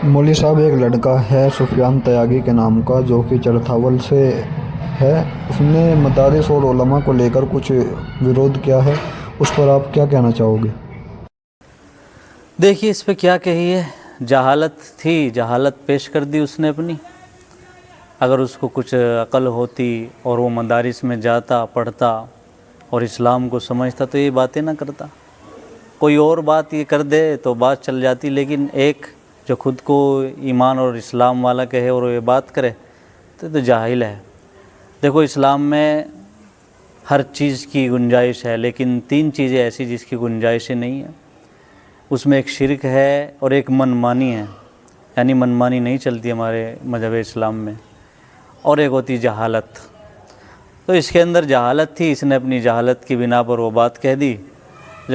मौलवी साहब, एक लड़का है सुफियान तयागी के नाम का, जो कि चरथावल से है। उसने मदारिस और उलमा को लेकर कुछ विरोध किया है, उस पर आप क्या कहना चाहोगे? देखिए, इस पे क्या कहिए, जहालत थी, जहालत पेश कर दी उसने अपनी। अगर उसको कुछ अकल होती और वो मदारिस में जाता, पढ़ता और इस्लाम को समझता तो ये बातें ना करता। कोई और बात ये कर दे तो बात चल जाती, लेकिन एक जो खुद को ईमान और इस्लाम वाला कहे और ये बात करे तो जाहिल है। देखो, इस्लाम में हर चीज़ की गुंजाइश है, लेकिन 3 चीज़ें ऐसी जिसकी गुंजाइश नहीं है। उसमें एक शिरक है और एक मनमानी है, यानी मनमानी नहीं चलती हमारे मज़हब इस्लाम में, और एक होती जहालत। तो इसके अंदर जहालत थी, इसने अपनी जहालत की बिना पर वो बात कह दी।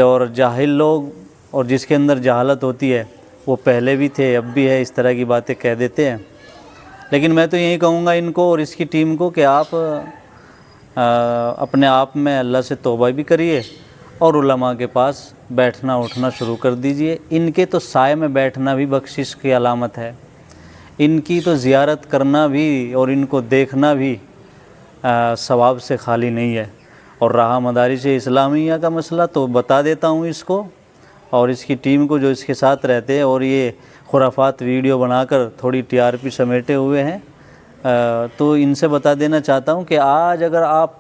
और जाहिल लोग और जिसके अंदर जहालत होती है वो पहले भी थे, अब भी है, इस तरह की बातें कह देते हैं। लेकिन मैं तो यही कहूँगा इनको और इसकी टीम को कि आप अपने आप में अल्लाह से तौबा भी करिए और उलमा के पास बैठना उठना शुरू कर दीजिए। इनके तो साए में बैठना भी बख्शिश की अलामत है, इनकी तो ज़ियारत करना भी और इनको देखना भी सवाब से खाली नहीं है। और रहा मदारिस इस्लामिया का मसला, तो बता देता हूँ इसको और इसकी टीम को जो इसके साथ रहते हैं और ये खुराफात वीडियो बनाकर थोड़ी टीआरपी समेटे हुए हैं, तो इनसे बता देना चाहता हूँ कि आज अगर आप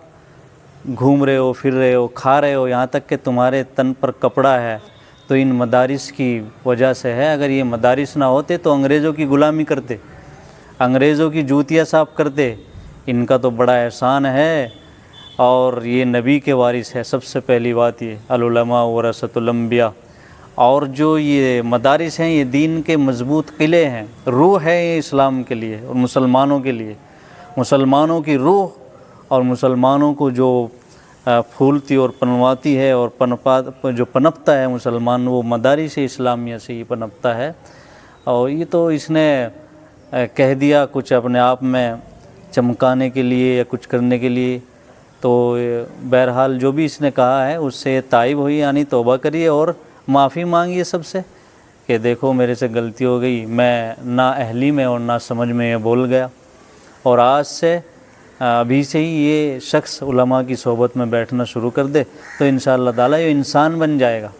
घूम रहे हो, फिर रहे हो, खा रहे हो, यहाँ तक कि तुम्हारे तन पर कपड़ा है, तो इन मदारिस की वजह से है। अगर ये मदारिस ना होते तो अंग्रेज़ों की ग़ुलामी करते, अंग्रेज़ों की जूतियाँ साफ़ करते। इनका तो बड़ा एहसान है और ये नबी के वारिस है। सबसे पहली बात ये अल-उलमा वरसतुल अंबिया। और जो ये मदारिस हैं ये दीन के मजबूत किले हैं, रूह है ये इस्लाम के लिए और मुसलमानों के लिए। मुसलमानों की रूह और मुसलमानों को जो फूलती और पनवाती है और जो पनपता है मुसलमान, वो मदारिस इस्लामिया से ही पनपता है। और ये तो इसने कह दिया कुछ अपने आप में चमकाने के लिए या कुछ करने के लिए, तो बहरहाल जो भी इसने कहा है उससे ताइब हुई, यानी तौबा करिए और माफ़ी मांगिए सबसे कि देखो मेरे से गलती हो गई, मैं ना अहली में और ना समझ में ये बोल गया। और आज से अभी से ही ये शख्स उलमा की सोबत में बैठना शुरू कर दे तो इंशाअल्लाह ताला ये इंसान बन जाएगा।